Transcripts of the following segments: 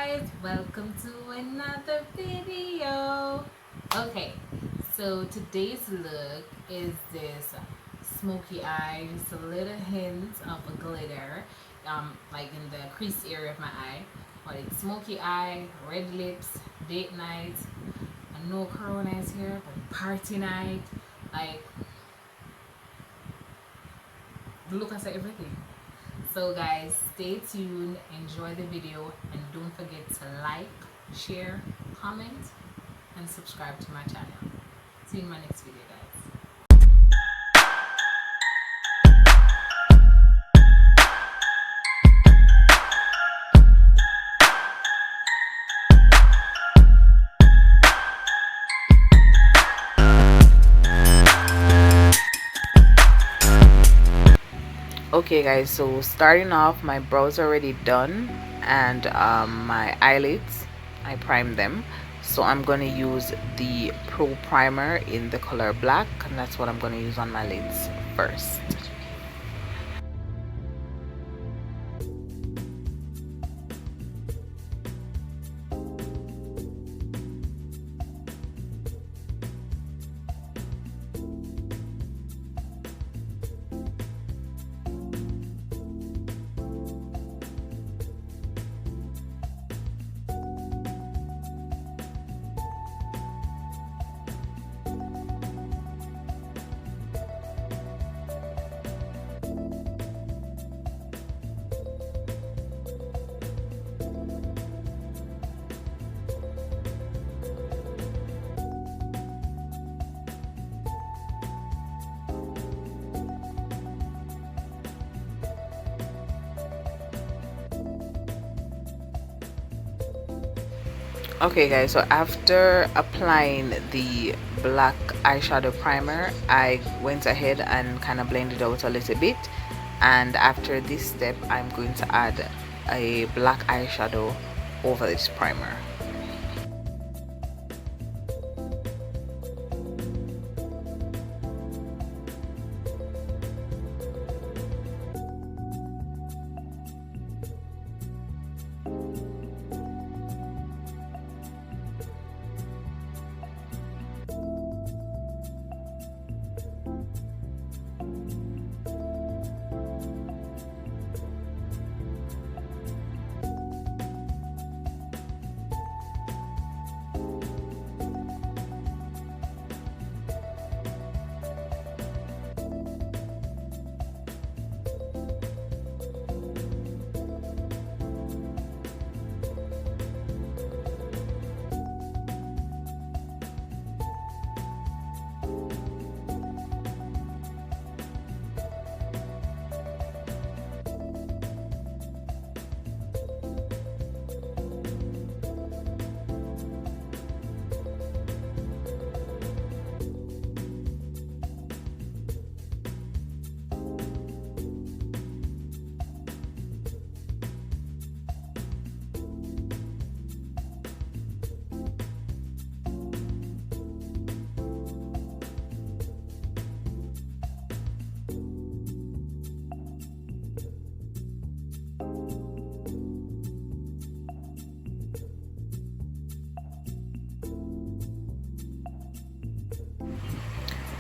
guys, welcome to another video. Okay, so today's look is this smoky eye, just a little hint of a glitter, like in the crease area of my eye. But it's smoky eye, red lips, date night, and no corona is here, but party night. Like, look at everything. So guys, stay tuned, enjoy the video, and don't forget to like, share, comment, and subscribe to my channel. See you in my next video, guys. Okay guys, so starting off, my brows are already done, and my eyelids, I primed them. So I'm going to use the Pro Primer in the color black, and that's what I'm going to use on my lids first. Okay guys, so after applying the black eyeshadow primer, I went ahead and kind of blended out a little bit, and after this step I'm going to add a black eyeshadow over this primer.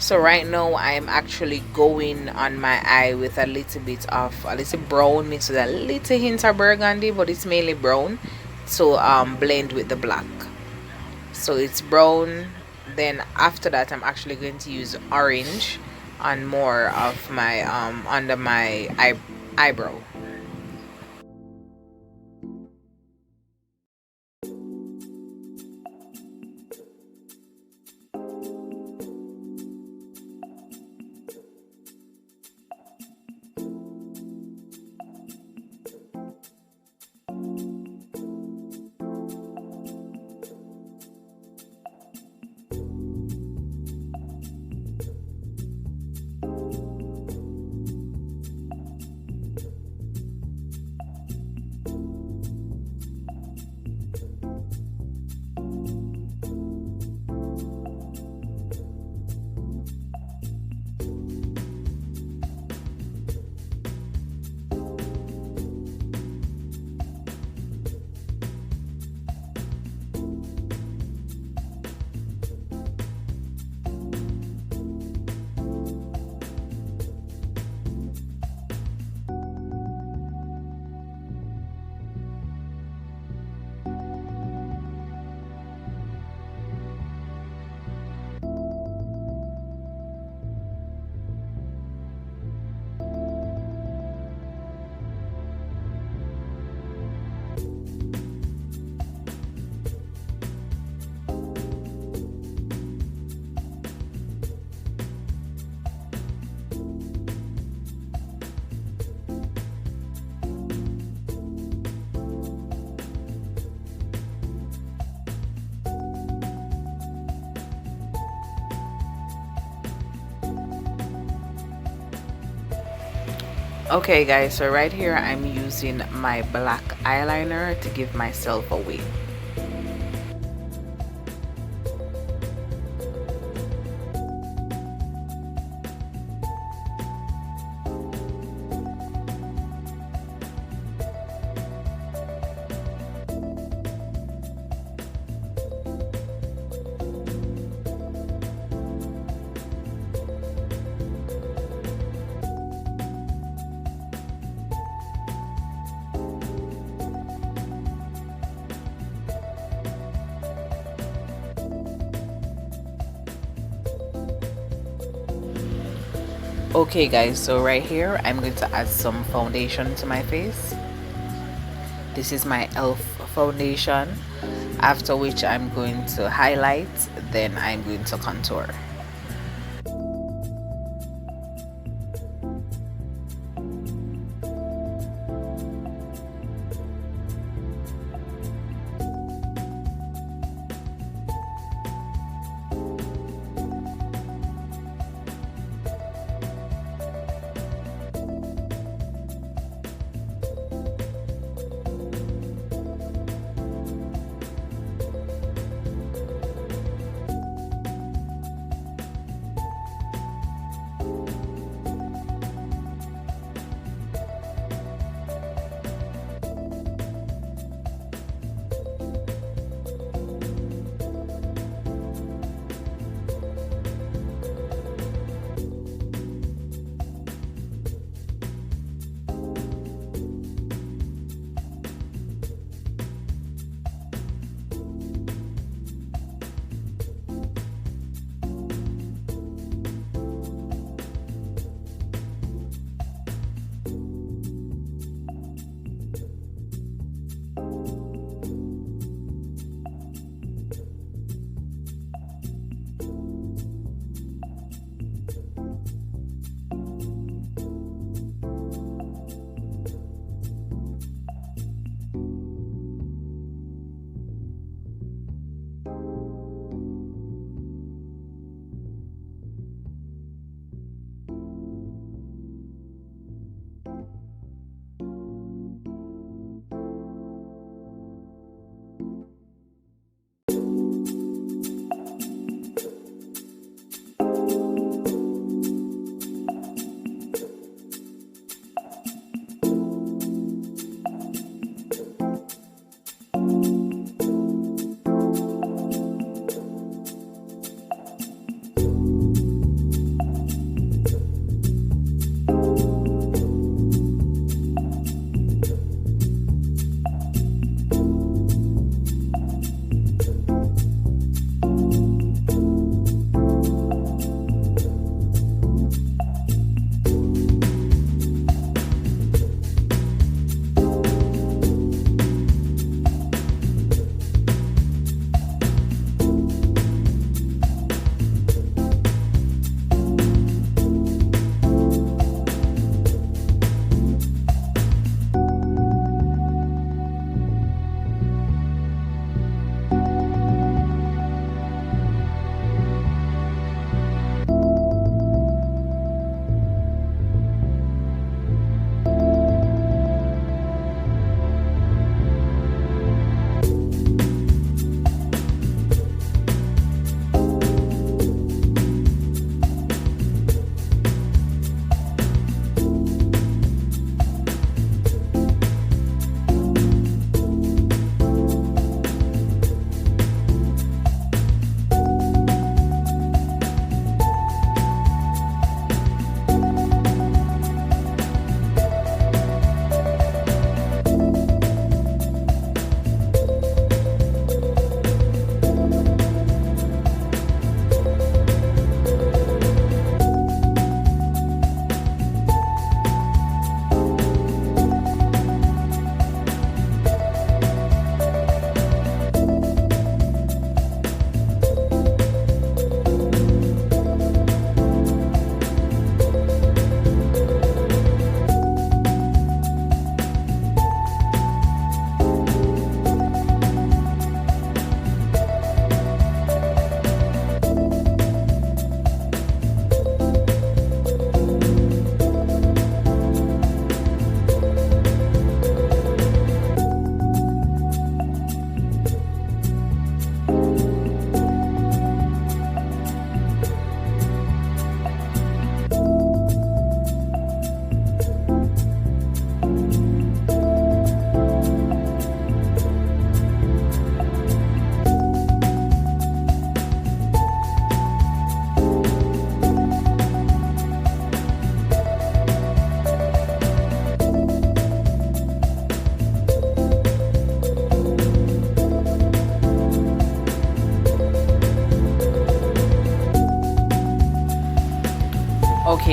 So right now I'm actually going on my eye with a little bit of a little brown mixed with a little hint of burgundy, but it's mainly brown to blend with the black. So it's brown, then after that I'm actually going to use orange on more of my under my eyebrow. Okay guys, so right here I'm using my black eyeliner to give myself away. Okay guys, so right here I'm going to add some foundation to my face. This is my elf foundation, after which I'm going to highlight, then I'm going to contour.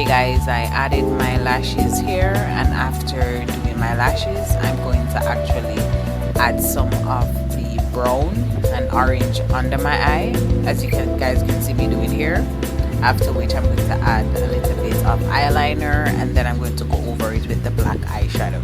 Okay guys, I added my lashes here, and after doing my lashes I'm going to actually add some of the brown and orange under my eye, as you guys can see me doing here. After which I'm going to add a little bit of eyeliner, and then I'm going to go over it with the black eyeshadow.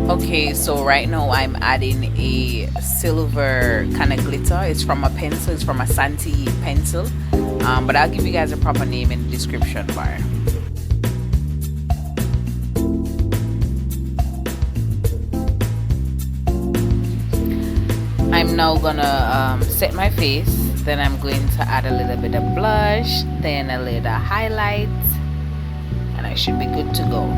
Okay, so right now I'm adding a silver kind of glitter. It's from a pencil, it's from a Santi pencil, but I'll give you guys a proper name in the description bar. I'm now gonna set my face, then I'm going to add a little bit of blush, then a little highlight, and I should be good to go.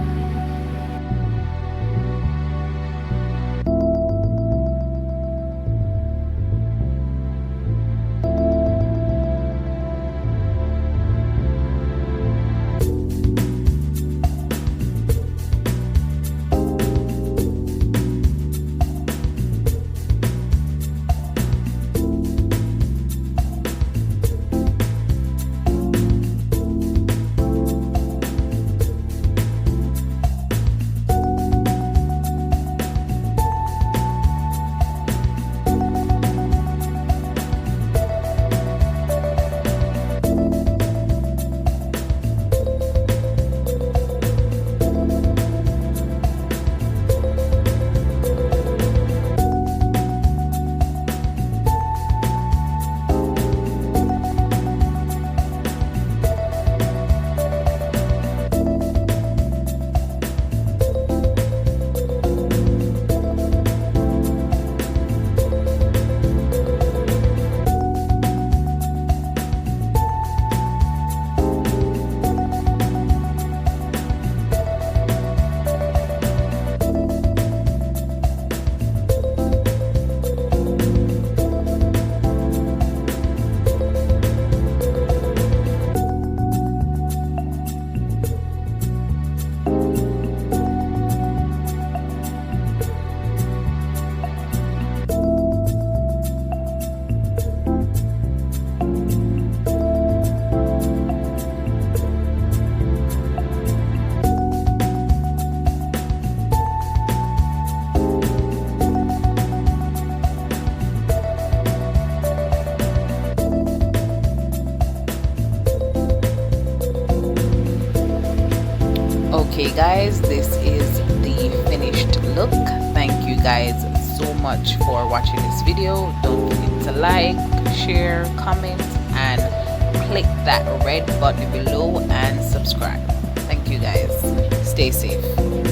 Okay guys, this is the finished look. Thank you guys so much for watching this video. Don't forget to like, share, comment, and click that red button below and subscribe. Thank you guys. Stay safe.